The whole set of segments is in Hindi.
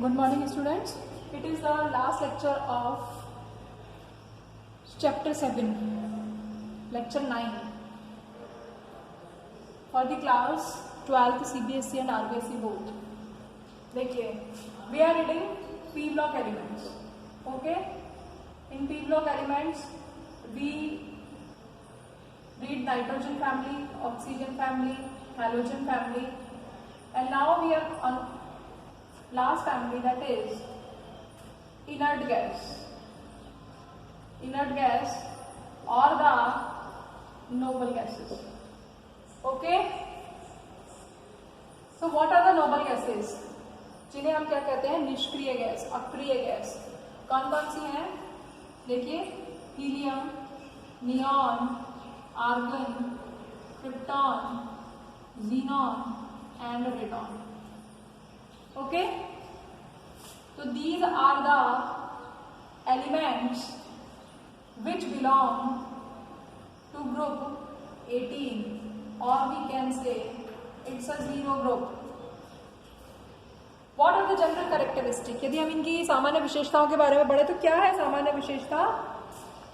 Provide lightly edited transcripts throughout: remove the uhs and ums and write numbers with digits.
Good morning, students. It is the last lecture of chapter 7, lecture 9 for the class 12th CBSE and RBSE both. देखिए, we are reading P block elements. Okay? In P block elements, we read nitrogen family, oxygen family, halogen family, and now we are on last family, that is inert gas. Inert gas or the noble gases. Okay? So what are the noble gases? जिन्हें हम क्या कहते हैं? निष्क्रिय गैस, अक्रिय गैस. कौन कौन सी हैं? देखिए, helium, neon, argon, krypton, xenon and radon. Okay? So these are the elements which belong to group 18, or we can say it's a zero group. What are the general characteristics? यदि हम इनकी सामान्य विशेषताओं के बारे में पढ़े तो क्या है सामान्य विशेषता?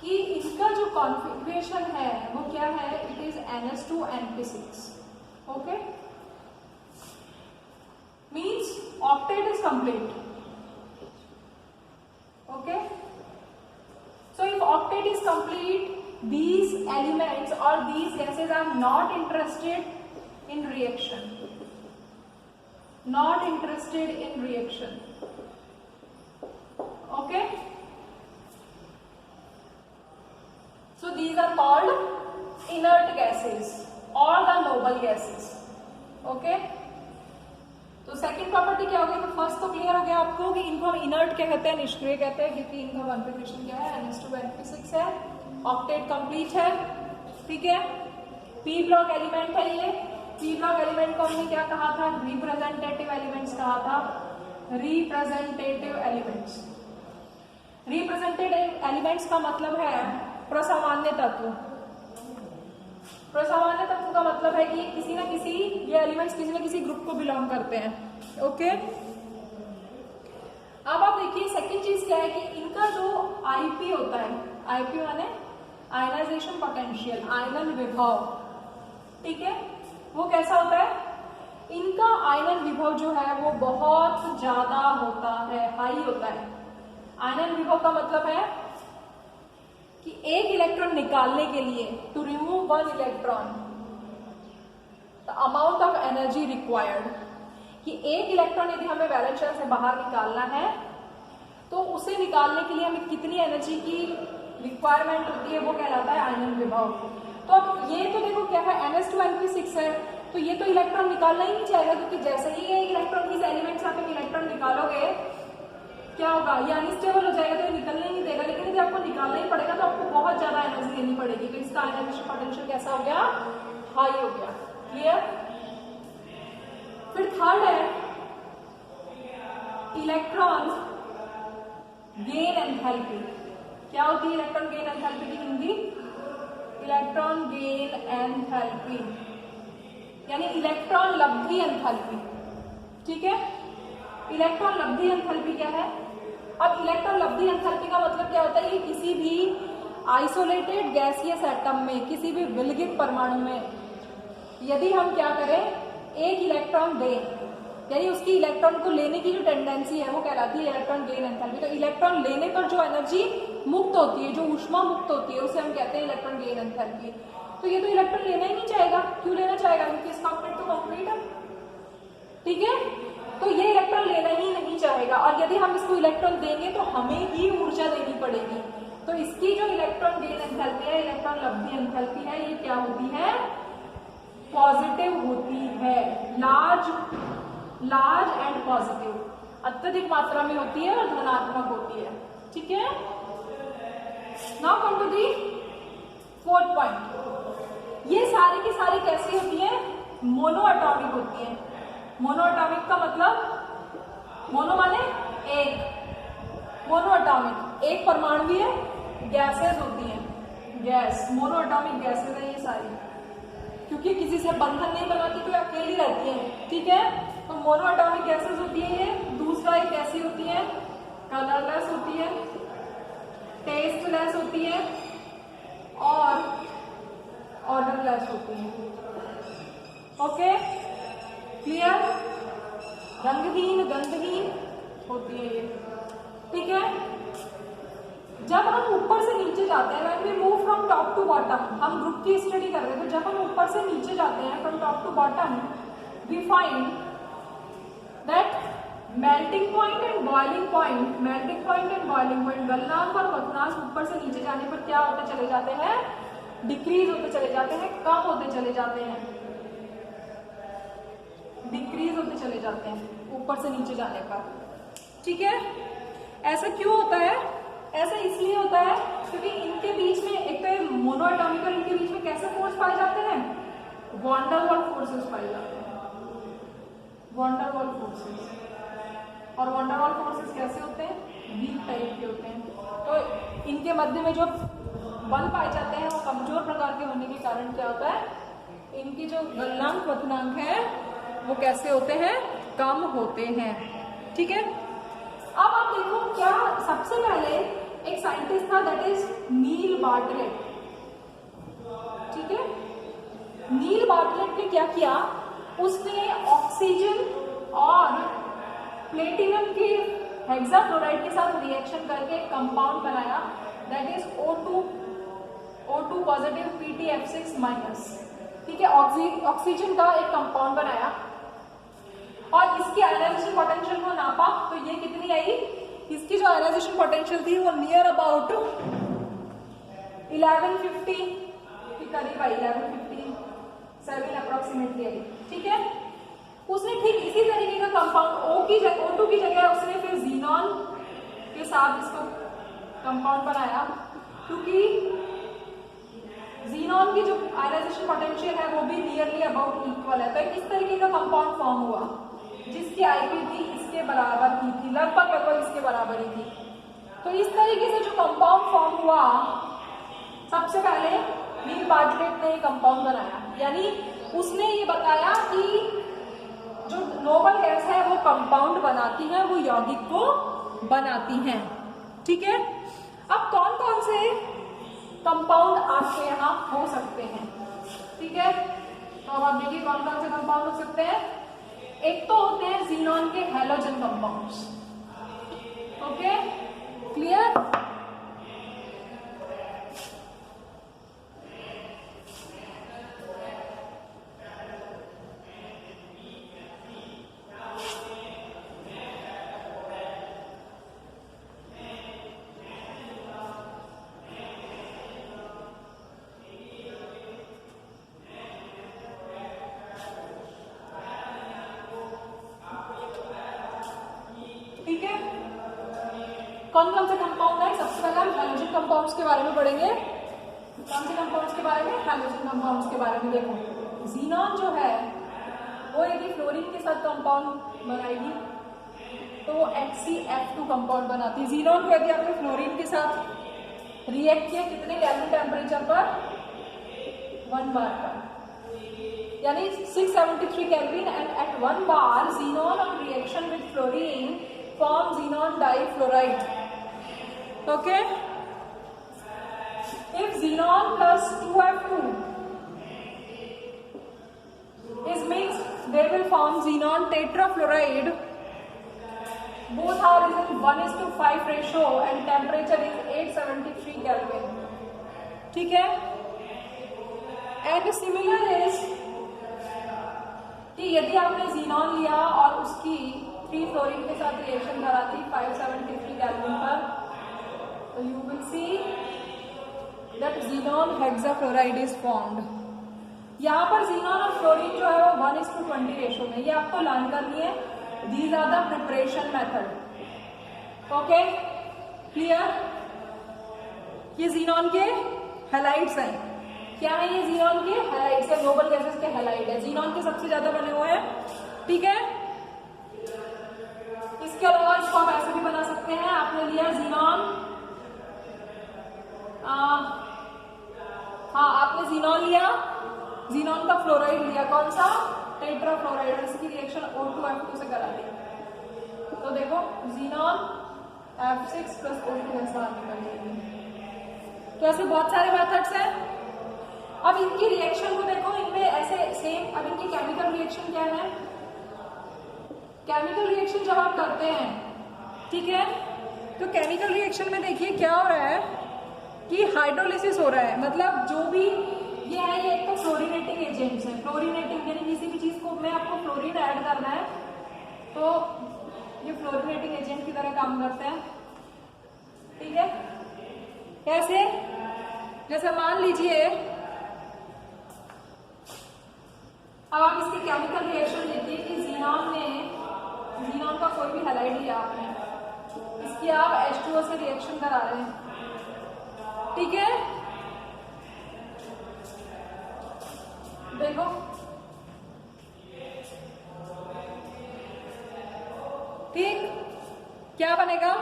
कि इनका जो कॉन्फ़िगरेशन है वो क्या है? It is NH2NP6. Okay, means octet is complete. Okay, so if octet is complete, these elements or these gases are not interested in reaction. Not interested in reaction. Okay, so these are called inert gases or the noble gases. Okay, तो सेकंड प्रॉपर्टी क्या हो गई? तो फर्स्ट तो क्लियर हो गया आपको कि इनको हम इनर्ट कहते हैं, निष्क्रिय कहते हैं, क्योंकि इनका कॉन्फ़िगरेशन क्या है? NH2NP6 है, ऑक्टेट कंप्लीट है. ठीक है, पी ब्लॉक एलिमेंट है ये. पी ब्लॉक एलिमेंट को हमने क्या कहा था? रिप्रेजेंटेटिव एलिमेंट्स कहा था. Representative elements. रिप्रेजेंटेटिव एलिमेंट्स का मतलब है प्रसामान्य तत्व. प्रसामान्य तत्व का मतलब है कि किसी ना किसी ये एलिमेंट्स किसी ना किसी ग्रुप को बिलोंग करते हैं. ओके, अब आप देखिए सेकंड चीज क्या है कि इनका जो आईपी होता है, आईपी माने आयनाइजेशन पोटेंशियल, आयनन विभव. ठीक है, वो कैसा होता है? इनका आयनन विभव जो है वो बहुत ज्यादा होता है, हाई होता है. आयनन विभव का मतलब है कि एक इलेक्ट्रॉन निकालने के लिए, to remove one electron, the amount of energy required, कि एक इलेक्ट्रॉन यदि हमें वैलेंस शेल से बाहर निकालना है तो उसे निकालने के लिए हमें कितनी एनर्जी की रिक्वायरमेंट होती है, वो कहलाता है आयनन विभव. तो अब ये तो देखो क्या है? NH2NP6 है, तो ये तो इलेक्ट्रॉन निकालना ही नहीं चाहेगा, क्योंकि जैसे ही ये इलेक्ट्रॉन इस एलिमेंट से आप एक इलेक्ट्रॉन निकालोगे क्या होगा? ये अनस्टेबल हो जाएगा, तो ये निकलने ही नहीं देगा. लेकिन यदि आपको निकालना ही पड़ेगा तो आपको बहुत ज्यादा एनर्जी देनी पड़ेगी, तो इसका आयनाइजेशन पोटेंशियल कैसा हो गया? हाई हो गया. क्लियर? फिर थर्ड है इलेक्ट्रॉन गेन एंथैल्पी. क्या होती है इलेक्ट्रॉन गेन एंथैल्पी की हिंदी? इलेक्ट्रॉन गेन एंथैल्पी यानी इलेक्ट्रॉन लब्धि एंथैल्पी. ठीक है, इलेक्ट्रॉन लब्धि एंथैल्पी क्या है? अब इलेक्ट्रॉन लब्धि एंथैल्पी का मतलब क्या होता है? ये किसी भी आइसोलेटेड गैसियस एटम में, किसी भी विलगित परमाणु में यदि हम क्या करें? एक इलेक्ट्रॉन दें, यानी उसकी इलेक्ट्रॉन को लेने की जो टेंडेंसी है वो कहलाती है इलेक्ट्रॉन गेन एंथैल्पी. तो इलेक्ट्रॉन लेने पर जो एनर्जी मुक्त होती है, जो ऊष्मा मुक्त होती है, उसे हम कहते हैं इलेक्ट्रॉन गेन एंथैल्पी. तो ये तो इलेक्ट्रॉन लेना ही नहीं चाहेगा. क्यों लेना चाहेगा? क्योंकि इसका ऑक्टेट तो कंप्लीट है. ठीक है, तो ये इलेक्ट्रॉन लेना ही नहीं चाहेगा, और यदि हम इसको इलेक्ट्रॉन देंगे तो हमें ही ऊर्जा देनी पड़ेगी. तो इसकी जो इलेक्ट्रॉन गेन एंथैल्पी है, इलेक्ट्रॉन लब्धि एंथैल्पी है, ये क्या होती है? पॉजिटिव होती है. लार्ज एंड पॉजिटिव, अत्यधिक मात्रा में होती है और धनात्मक होती है. ठीक है, now come to the fourth point. ये सारी की सारी कैसी होती है? मोनो एटॉमिक होती है. मोनो एटॉमिक का मतलब, मोनो माने एक, मोनो एटॉमिक एक परमाणु है, गैसेस होती हैं. गैस, मोनो एटॉमिक गैसेस है ये सारी. क्योंकि किसी से बंधन नहीं बनाती तो अकेली रहती है, ठीक है। तो मोनो एटॉमिक गैसेज होती है ये। दूसरा एक ऐसी कलरलेस होती है, टेस्टलेस होती है और ऑर्डरलेस होती है। Okay, clear? रंगहीन, गंधहीन होती है ये, ठीक है। जब हम ऊपर से नीचे जाते हैं, when we move from top to bottom, हम ग्रुप की स्टडी कर रहे हैं, तो जब हम ऊपर से नीचे जाते हैं from top to bottom, we find that melting point and boiling point, melting point and boiling point, गलनांक और क्वथनांक ऊपर से नीचे जाने पर क्या होते चले जाते हैं? डिक्रीज होते चले जाते हैं, कम होते चले जाते हैं, डिक्रीज होते चले जाते हैं ऊपर से नीचे जाने पर, ठीक है। ऐसा क्यों होता है? ऐसा इसलिए होता है क्योंकि इनके बीच में एक तो मोनोएटॉमिक और इनके बीच में कैसे फोर्स पाए जाते हैं? वॉन डेर वाल फोर्सेस पाए जाते हैं, वॉन डेर वाल फोर्सेस। और वॉन डेर वाल फोर्सेस कैसे होते हैं? वीक टाइप के होते हैं। तो इनके मध्य में जो बल पाए जाते हैं वो कमजोर प्रकार के होने के कारण क्या होता है? इनकी जो गलनांक क्वथनांक है वो कैसे होते हैं? कम होते हैं, ठीक है। अब आप देखो, क्या सबसे पहले एक साइंटिस्ट था, दैट इज नील बार्टलेट, ठीक है। नील बार्टलेट ने क्या किया? उसने ऑक्सीजन और प्लेटिनम के हेक्साफ्लोराइड के साथ रिएक्शन करके एक कंपाउंड बनाया, that is O2 positive PtF6 minus, ठीक है। ऑक्सीजन का एक कंपाउंड बनाया और इसकी आयनाइजेशन पोटेंशियल को नापा, तो ये कितनी आई? इसकी जो आयनाइजेशन पोटेंशियल थी वो नियर अबाउट 1150 के करीब आई, 1157 अप्रोक्सीमेटली आई, ठीक है। उसने ठीक इसी तरीके का कंपाउंड O2 की जगह उसने फिर जीनॉन के साथ इसको कंपाउंड बनाया, क्योंकि जीनॉन की जो आयनाइजेशन पोटेंशियल है वो भी नियरली अबाउट इक्वल है। तो इस तरीके का कंपाउंड फॉर्म हुआ जिसकी आईपीटी इसके बराबर की थी, लगभग इसके बराबर ही थी। तो इस तरीके से जो कंपाउंड फॉर्म हुआ, सबसे पहले नील बार्टलेट ने कंपाउंड बनाया, यानी उसने ये बताया कि जो नोबल गैस है वो कंपाउंड बनाती है, वो यौगिक को बनाती हैं, ठीक है। अब कौन कौन से कंपाउंड आपके यहाँ हो सकते हैं, ठीक है। तो अब आप देखिए कौन कौन से कंपाउंड हो सकते हैं। एक तो होते हैं जीनॉन के हैलोजन कंपाउंड्स, ओके, क्लियर। कौन कौन से कंपाउंड है? सबसे पहले हम हैलोजन कंपाउंड्स के बारे में पढ़ेंगे। कौन से कंपाउंड्स के बारे में? हैलोजन कंपाउंड्स के बारे में। देखो, जीनॉन जो है वो यदि फ्लोरीन के साथ कंपाउंड बनाएगी तो वो HCF2 कंपाउंड बनाती है। जीनॉन को यदि आपने फ्लोरीन के साथ रिएक्ट किया कितने केल्विन टेम्परेचर पर? 1 बार पर, यानी 673 kelvin, and at 1 bar xenon on reaction with fluorine form xenon difluoride. Okay, if xenon plus 2F2 is mixed, they will form xenon tetrafluoride. Both are in 1:5 ratio and temperature is 873 Kelvin. ठीक है। And similar is कि यदि आपने xenon लिया और उसकी 3 फ्लोरीन के साथ रिएक्शन कराती 573 केल्विन पर, तो you will see that xenon hexafluoride is formed. यहाँ पर xenon और फ्लोरीन जो है वो 1:20 रेशो में, ये आपको लर्न करनी है। These are the preparation method, okay, clear. ये xenon के हैलाइड्स हैं। क्या है ये? xenon के हैलाइड्स है, नोबल गैसेस के हैलाइड है। xenon के सबसे ज्यादा बने हुए हैं, ठीक है। इसके अलावा इसको आप ऐसे भी बना सकते हैं। आपने लिया xenon, आपने xenon लिया, xenon का फ्लोराइड लिया, कौन सा? टेट्राफ्लोराइड, इसकी रिएक्शन O2F2 से करा दी। तो देखो xenon F6 plus O2 gas बाहर निकल जाएगी। तो ऐसे बहुत सारे मेथड्स हैं। अब इनकी रिएक्शन को देखो, इनमें ऐसे सेम। अब इनकी केमिकल रिएक्शन क्या है? केमिकल रिएक्शन जब आप करते हैं, ठीक है, तो केमिकल रिएक्शन में देखिए क्या हो रहा है कि हाइड्रोलिसिस हो रहा है। मतलब जो भी ये है, ये एक तो फ्लोरीनेटिंग एजेंट्स है। फ्लोरीनेटिंग यानी किसी भी चीज को में आपको फ्लोरीन ऐड करना है तो ये फ्लोरीनेटिंग एजेंट की तरह काम करते हैं, ठीक है। कैसे? जैसे मान लीजिए अब आप इसकी केमिकल रिएक्शन देखिए कि जीनॉन का कोई भी हैलाइड लिया आपने, इसकी आप H2O से रिएक्शन करा रहे हैं, ठीक है। देखो ठीक, क्या बनेगा?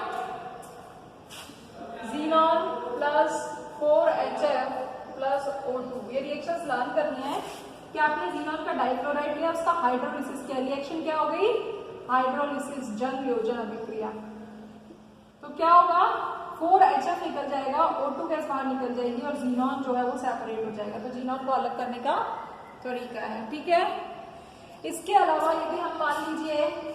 Xenon plus 4HF plus O2। ये रिएक्शंस लर्न करनी है कि आपने जीनॉन का डाइक्लोराइड लिया, उसका हाइड्रोलिसिस किया, रिएक्शन क्या हो गई? हाइड्रोलिसिस, जन वियोजन अभिक्रिया। तो क्या होगा? 4HF निकल जाएगा, O2 गैस बाहर निकल जाएगी और जीनॉन जो है वो सेपरेट हो जाएगा। तो जीनॉन को अलग करने का तरीका है, ठीक है। इसके अलावा यदि हम मान लीजिए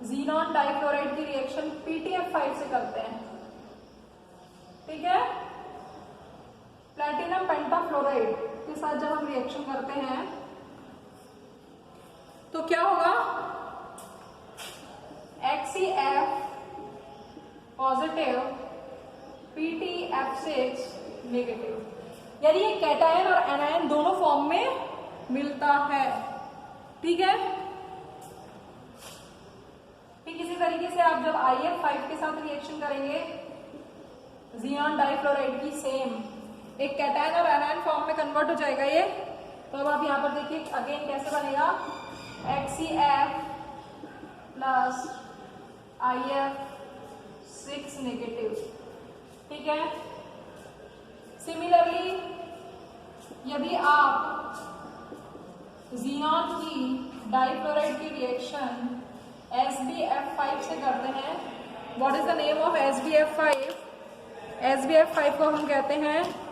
जीनॉन डाइक्लोराइड की रिएक्शन PTF5 से करते हैं, ठीक है, प्लैटिनम पेंटाफ्लोराइड के साथ जब हम रिएक्शन करते हैं तो क्या होगा? HCF positive, PTF6 negative. यानी ये कैटायन और एनायन दोनों फॉर्म में मिलता है, ठीक है। ठीक इसी तरीके से आप जब IF5 के साथ रिएक्शन करेंगे जीनॉन डाइफ्लोराइड की, सेम एक कैटायन और एनायन फॉर्म में कन्वर्ट हो जाएगा ये। तो अब आप यहाँ पर देखिए अगेन कैसे बनेगा? HCF प्लस IF6 नेगेटिव, ठीक है। सिमिलरली यदि आप जीनॉन की डाइफ्लोराइड की रिएक्शन SbF5 से करते हैं, what is the name of SbF5? SbF5 को हम कहते हैं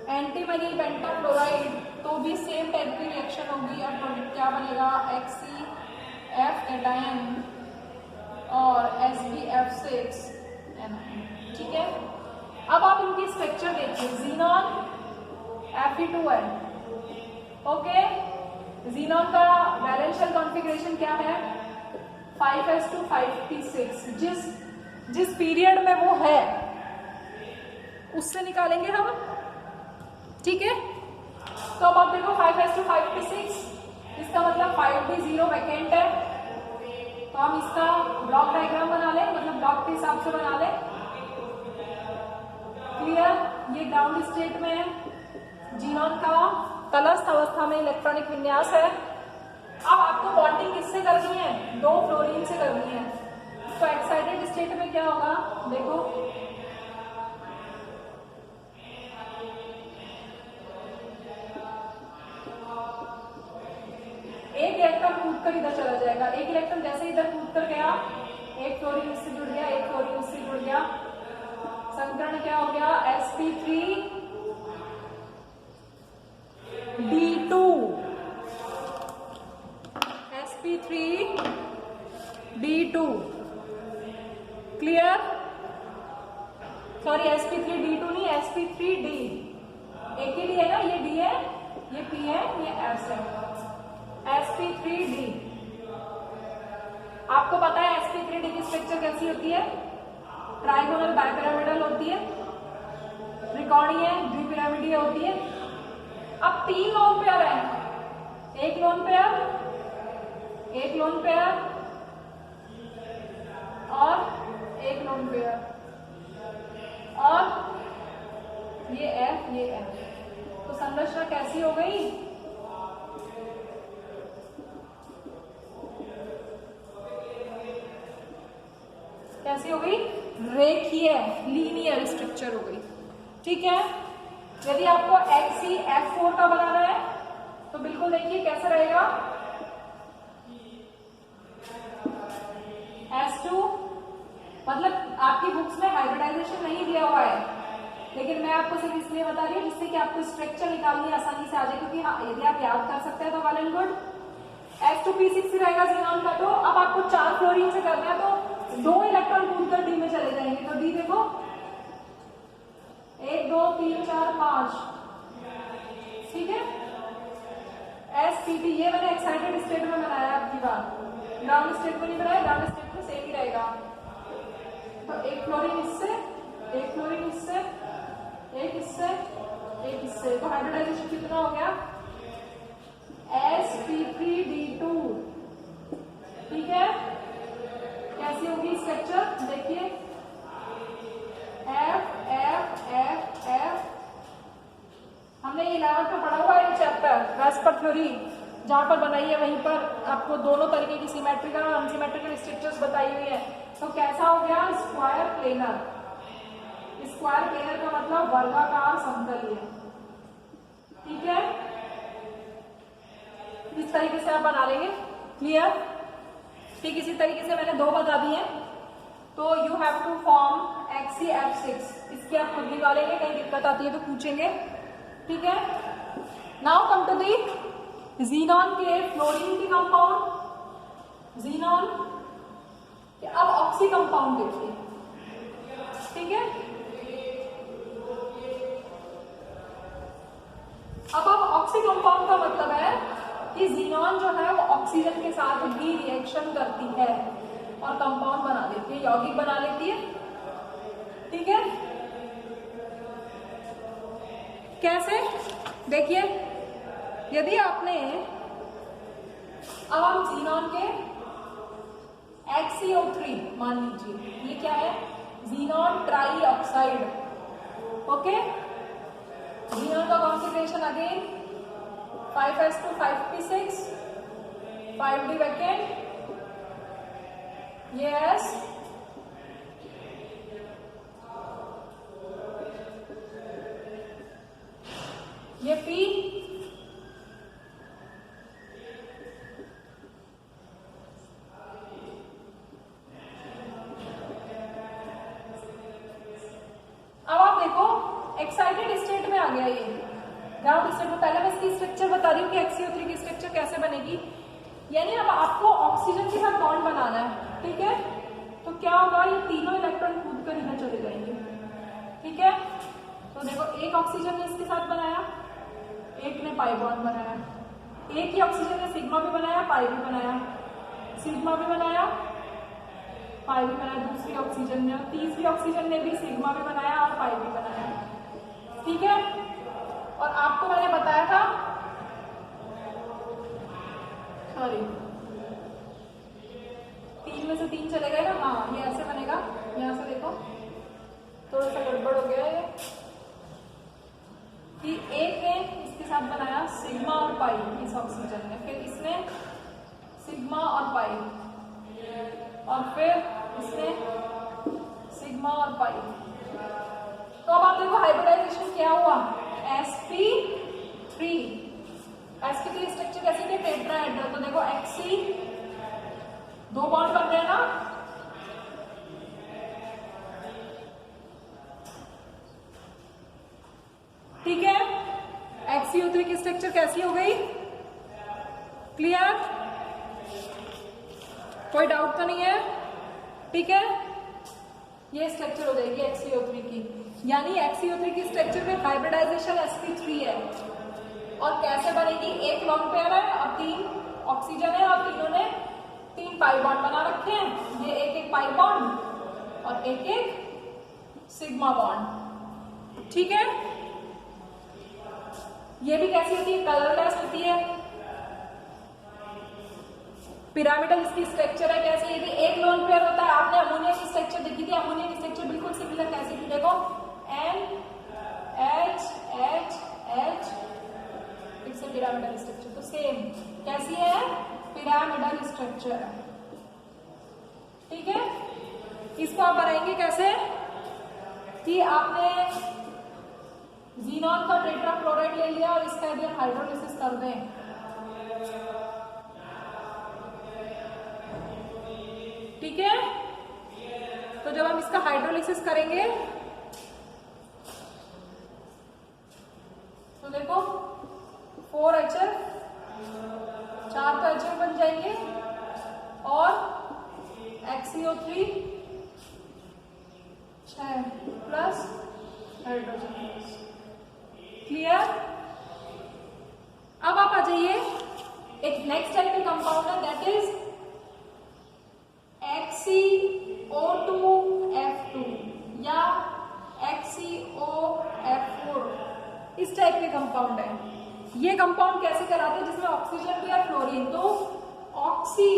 एंटीमनी पेंटाफ्लोराइड। तो भी सेम टाइप की रिएक्शन होगी और क्या बनेगा? HCF कैटायन और SbF6 एनायन, ठीक है। अब आप इनकी स्ट्रक्चर देखिए, जीनॉन Fe2 है, ओके। जीनॉन का वैलेंस शेल कॉन्फ़िगरेशन क्या है? 5s2 5p6। जिस पीरियड में वो है उससे निकालेंगे हम, ठीक है। तो अब आप देखो 5s2 5p6, इसका मतलब 5d0 वैकेंट है। तो हम इसका ब्लॉक डायग्राम बना लें, मतलब ब्लॉक के हिसाब से बना लें, क्लियर। ये ग्राउंड स्टेट में है, जीनॉन का तटस्थ अवस्था में इलेक्ट्रॉनिक विन्यास है। अब आपको बॉन्डिंग किससे करनी है? 2 फ्लोरीन से करनी है। तो एक्साइटेड स्टेट में क्या होगा? देखो एक इलेक्ट्रॉन कूद कर इधर चला जाएगा। एक इलेक्ट्रॉन जैसे इधर कूद कर गया, एक फ्लोरीन इससे जुड़ गया, एक फ्लोरीन इससे जुड़ गया, संकरण क्या हो गया? sp3d2 sp3d2, clear. Sorry sp3d2 नहीं, sp3d। एक ही डी है ना, ये डी है, ये पी है, ये एस है, sp3d। आपको पता है sp3d की स्ट्रक्चर कैसी होती है? ट्राइगोनल बाइपिरामिडल होती है, त्रिकोणीय द्विपिरामिडीय होती है। अब 3 लोन पेयर है, एक लोन पेयर, एक लोन पेयर और एक लोन पेयर, और ये F, ये F। तो संरचना कैसी हो गई? कैसी हो गई? रेखीय, लीनियर स्ट्रक्चर हो गई, ठीक है। यदि आपको HCF4 का बनाना है तो बिल्कुल देखिए कैसे रहेगा? S2 आपकी बुक्स में हाइब्रिडाइजेशन नहीं दिया हुआ है, लेकिन मैं आपको सिर्फ इसलिए बता रही हूँ जिससे कि आपको स्ट्रक्चर निकालनी आसानी से आ जाए, क्योंकि हाँ यदि आप याद कर सकते हैं तो वेल एंड गुड। H2P6 रहेगा ज़ीनॉन का, तो अब आपको 4 फ्लोरीन से करना है तो 2 इलेक्ट्रॉन कूदकर डी में चले जाएंगे। तो डी देखो 1 2 3 4 5, ठीक है। spp ये मैंने एक्साइटेड स्टेट में बनाया आपकी बात, ग्राउंड स्टेट में नहीं बनाया, ग्राउंड स्टेट में सेम ही रहेगा। तो 1 फ्लोरीन इससे, 1 फ्लोरीन इससे, 1 इससे, 1 इससे, तो हाइब्रिडाइजेशन कितना हो गया sp3d2, ठीक है। कैसी होगी स्ट्रक्चर देखिए, F F F F, हमने 11th में पढ़ा हुआ है चैप्टर वेस्पर थ्योरी, जहां पर बनाई है वहीं पर आपको दोनों तरीके की सिमेट्रिकल और अनसिमेट्रिकल स्ट्रक्चर्स बताई हुई है। तो कैसा हो गया स्क्वायर प्लेनर, स्क्वायर प्लेनर का मतलब वर्गाकार समतलीय, ठीक है। इस तरीके से आप बना लेंगे, क्लियर। ठीक इसी तरीके से मैंने 2 बता दी है, तो you have to form XeF6, इसकी आप खुद निकालेंगे, कहीं दिक्कत आती है तो पूछेंगे, ठीक है। Now come to the xenon के फ्लोरीन की कंपाउंड, ज़ीनॉन के अब ऑक्सी कंपाउंड देखिए, ठीक है। अब ऑक्सी कंपाउंड का मतलब है कि ज़ीनॉन जो है वो ऑक्सीजन के साथ भी रिएक्शन करती है और कंपाउंड बना देती है, यौगिक बना लेती है, ठीक है। कैसे देखिए, यदि आपने, अब हम ज़ीनॉन के XeO3 मान लीजिए, ये क्या है xenon trioxide, okay. Xenon का concentration again 5s2 5p6 5d vacant, ये S, ये P, अब आप देखो एक्साइटेड स्टेट में आ गया ये ग्राउंड स्टेट में। पहले मैं इसकी स्ट्रक्चर बता रही हूँ कि XeO3 की स्ट्रक्चर कैसे बनेगी। यानी अब आपको ऑक्सीजन के साथ बॉन्ड बनाना है, ठीक है। तो क्या होगा, ये तीनों इलेक्ट्रॉन कूद कर इधर चले जाएंगे, ठीक है। तो देखो एक ऑक्सीजन ने इसके साथ बनाया, एक ने पाई बॉन्ड बनाया, एक ही ऑक्सीजन ने सिग्मा भी बनाया, पाई भी बनाया, सिग्मा भी बनाया, पाई भी बनाया दूसरी ऑक्सीजन ने, और तीसरी ऑक्सीजन ने भी सिग्मा भी बनाया और पाई भी बनाया, ठीक है। और आपको मैंने बताया था, सॉरी 3 में से 3 चले गए ना, हाँ ये ऐसे बनेगा, यहां से देखो थोड़ा सा गड़बड़ हो गया है कि एक ने इसके साथ बनाया सिग्मा और पाई इस ऑक्सीजन ने, फिर इसने सिग्मा और पाई, और फिर इसने सिग्मा और पाई। तो अब आप देखो हाइब्रिडाइजेशन क्या हुआ, sp3, sp3 स्ट्रक्चर कैसे थे टेट्राहेड्रल। तो देखो Xe 2 बॉन्ड बन रहे हैं ना, ठीक है। XeO3 की स्ट्रक्चर कैसी हो गई, क्लियर, कोई डाउट तो नहीं है, ठीक है। ये स्ट्रक्चर हो जाएगी XeO3 की, यानी XeO3 की स्ट्रक्चर में हाइब्रिडाइजेशन sp3 है। और कैसे बनेगी, एक लॉन्ग पेयर है और 3 ऑक्सीजन है और तीनों ने 3 पाई बॉन्ड बना रखे हैं, ये एक एक पाई बॉन्ड और एक एक सिग्मा बॉन्ड, ठीक है। ये भी कैसी होती है, कलरलेस होती है, पिरामिडल इसकी स्ट्रक्चर है। कैसे, ये भी एक लोन पेयर होता है। आपने अमोनिया की स्ट्रक्चर देखी थी, अमोनिया की स्ट्रक्चर बिल्कुल सिमिलर कैसी थी, देखो NH फिर से पिरामिडल स्ट्रक्चर, तो सेम कैसी है, पिरामिडल स्ट्रक्चर, ठीक है। इसको आप बनाएंगे कैसे कि आपने ज़ीनॉन का टेट्राक्लोराइड ले लिया और इसका यदि हाइड्रोलिसिस कर दें, ठीक है, तो जब हम इसका हाइड्रोलिसिस करेंगे तो देखो 4HF, 4 तो HF बन जाएंगे और XCO3 6 प्लस हाइड्रोजन। क्लियर? अब आप आ जाइए, एक नेक्स्ट टाइप का कंपाउंड है दैट इज XCO2F2 या XCOF4, इस टाइप के कंपाउंड है। ये कंपाउंड कैसे कराते हैं, जिसमें ऑक्सीजन भी है फ्लोरीन, तो oxy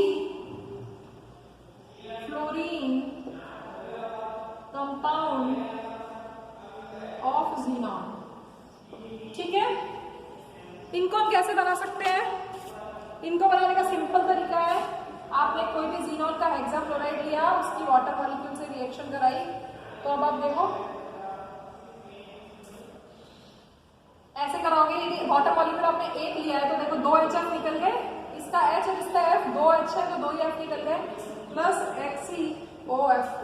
fluorine compound of xenon. ठीक है, इनको हम कैसे बना सकते हैं? इनको बनाने का सिंपल तरीका है, आपने कोई भी ज़ीनॉन का हेक्साफ्लोराइड लिया, उसकी वाटर मॉलिक्यूल से रिएक्शन कराई, तो अब आप देखो ऐसे कराओगे। यदि वाटर मॉलिक्यूल आपने एक लिया है तो देखो 2 HF निकल गए, इसका H और इसका F, 2 H है तो 2 F निकल गए, प्लस XCOF2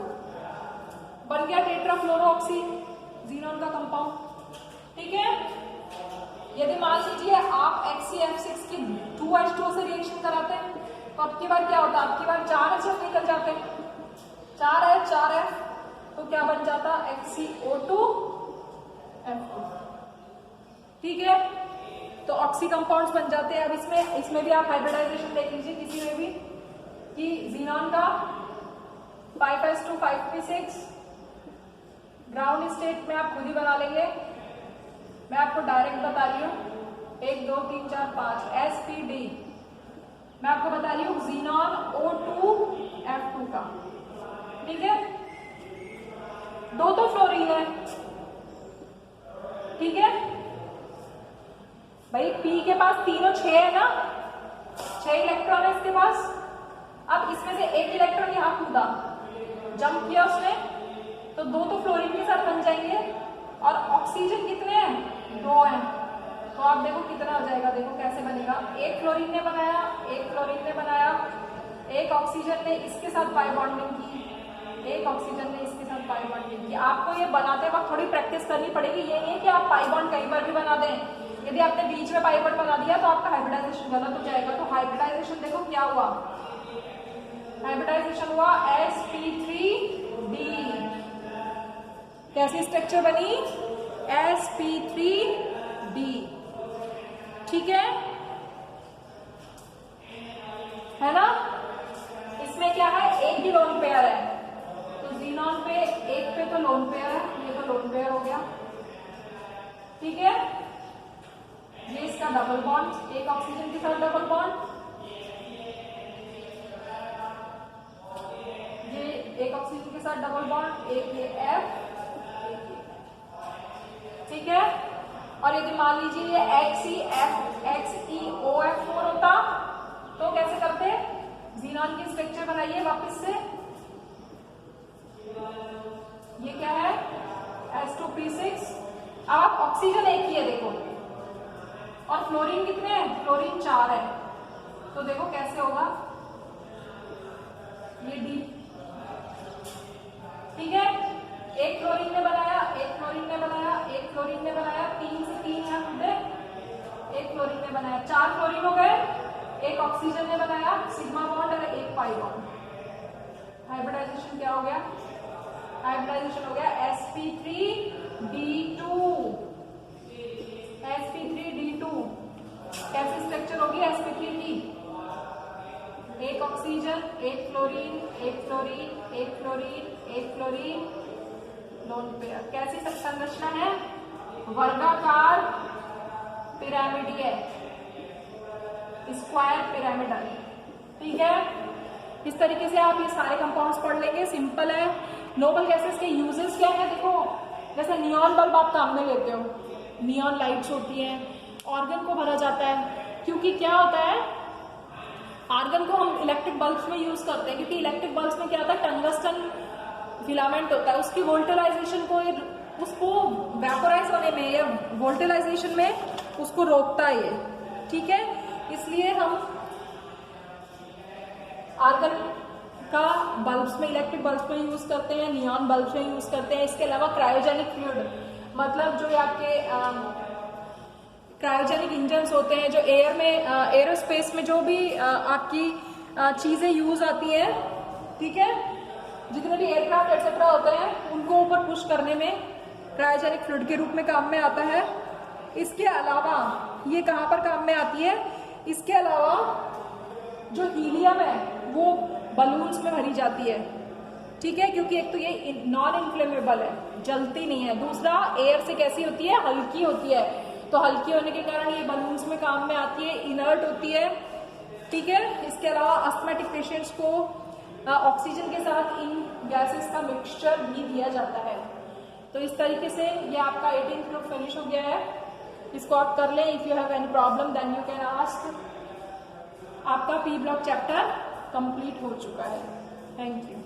बन गया टेट्राफ्लोरोऑक्सी ज़ीनॉन का कंपाउंड। ठीक है, यदि मान लीजिए आप XCF6 की 2H2 से रिएक्शन कराते हैं तो अब की बार क्या होता है, अब की बार 4 HF निकल जाते हैं, 4 H 4 F, तो क्या बन जाता XCO2F2। ठीक है, तो ऑक्सी कंपाउंड्स बन जाते हैं। अब इसमें भी आप हाइब्रिडाइजेशन देख लीजिए किसी में भी, कि ज़ीनॉन का 5s2 5p6 ग्राउंड स्टेट में आप खुद ही बना लेंगे, मैं आपको डायरेक्ट बता रही हूँ, 1 2 3 4 5 sp_d, मैं आपको बता रही हूँ ज़ीनॉन O2F2 का। ठीक है, 2 तो फ्लोरीन है। ठीक है भाई, P के पास तीनों 6 है ना, 6 इलेक्ट्रॉन है इसके पास। अब इसमें से एक इलेक्ट्रॉन यहां कूदा, जंप किया उसने, तो 2 तो फ्लोरीन के साथ बन जाएंगे, और ऑक्सीजन कितने हैं, 2 हैं, तो आप देखो कितना हो जाएगा, देखो कैसे बनेगा। एक फ्लोरीन ने बनाया, एक फ्लोरीन ने बनाया, एक ऑक्सीजन ने इसके साथ पाई बॉन्डिंग की, एक ऑक्सीजन ने इसके साथ पाई बॉन्डिंग की। आपको ये बनाते वक्त थोड़ी प्रैक्टिस करनी पड़ेगी, ये नहीं है कि आप पाई बॉन्ड कहीं पर भी बना दें। यदि आपने बीच में पाई बॉन्ड बना दिया तो आपका हाइब्रिडाइजेशन गलत हो जाएगा। तो हाइब्रिडाइजेशन देखो क्या हुआ, हाइब्रिडाइजेशन हुआ sp3d, कैसी स्ट्रक्चर बनी, sp3d। ठीक है ना, इसमें क्या है, एक ही लोन पेयर है, तो ज़ीनॉन पे एक पे तो लोन पेयर है, ये तो लोन पेयर हो गया। ठीक है, ये इसका डबल बॉन्ड, एक ऑक्सीजन के साथ डबल बॉन्ड, ये एक ऑक्सीजन के साथ डबल बॉन्ड, एक ये F। ठीक है, और यदि मान लीजिए ये XCOF4 होता तो कैसे करते, ज़ीनॉन की स्ट्रक्चर बनाइए वापस से, ये क्या है S2p6। अब आप ऑक्सीजन एक ही है देखो, और फ्लोरीन कितने हैं, फ्लोरीन 4 है, तो देखो कैसे होगा, ये D। ठीक है, एक फ्लोरीन ने बनाया, एक फ्लोरीन ने बनाया, एक फ्लोरीन ने बनाया, 3 से 3 यहाँ खुदे, एक फ्लोरीन ने बनाया, 4 फ्लोरीन हो गए, एक ऑक्सीजन ने बनाया सिग्मा बॉन्ड और एक पाई बॉन्ड। हाइब्रिडाइजेशन क्या हो गया, हाइब्रिडाइजेशन हो गया sp3d2, sp3d2। कैसी स्ट्रक्चर होगी sp3 की, एक ऑक्सीजन, एक फ्लोरीन, एक फ्लोरीन, एक फ्लोरीन, एक फ्लोरीन, लोन पेयर। कैसी संरचना है, वर्गाकार पिरामिडीय, स्क्वायर पिरामिडल। ठीक है, इस तरीके से आप ये सारे कंपाउंड्स पढ़ लेंगे, सिंपल है। नोबल गैसेस के यूजेस क्या है, देखो जैसे नियॉन बल्ब आप काम में लेते हो, नियॉन लाइट्स होती हैं, ऑर्गन को भरा जाता है, क्योंकि क्या होता है, आर्गन को हम इलेक्ट्रिक बल्ब्स में यूज करते हैं, क्योंकि इलेक्ट्रिक बल्ब्स में क्या होता है, टंगस्टन फिलामेंट होता है, उसकी वोल्टेलाइजेशन को, उसको वेपोराइज होने में या वोल्टेलाइजेशन में उसको रोकता है ये। ठीक है, इसलिए हम आर्गन का बल्ब्स में, इलेक्ट्रिक बल्ब्स में यूज करते हैं, नियॉन बल्ब्स में यूज करते हैं। इसके अलावा क्रायोजेनिक फ्लूइड, मतलब जो आपके क्रायोजेनिक इंजन्स होते हैं, जो एयर में एरोस्पेस में जो भी आपकी चीजें यूज आती हैं, ठीक है, जितने भी एयरक्राफ्ट एक्सेट्रा होते हैं उनको ऊपर पुश करने में क्रायोजेनिक फ्लूइड के रूप में काम में आता है। इसके अलावा ये कहाँ पर काम में आती है, इसके अलावा जो हीलियम है वो बलून्स में भरी जाती है, ठीक है, क्योंकि एक तो ये नॉन इन्फ्लेमेबल है, जलती नहीं है, दूसरा एयर से कैसी होती है, हल्की होती है, तो हल्की होने के कारण ये बलून्स में काम में आती है, इनर्ट होती है, ठीक है। इसके अलावा अस्थमैटिक पेशेंट्स को ऑक्सीजन के साथ इन गैसेस का मिक्सचर भी दिया जाता है। तो इस तरीके से ये आपका 18th ग्रुप फिनिश हो गया है। इसको आप कर लें। If you have any problem then you can ask. आपका पी ब्लॉक चैप्टर कंप्लीट हो चुका है। Thank you.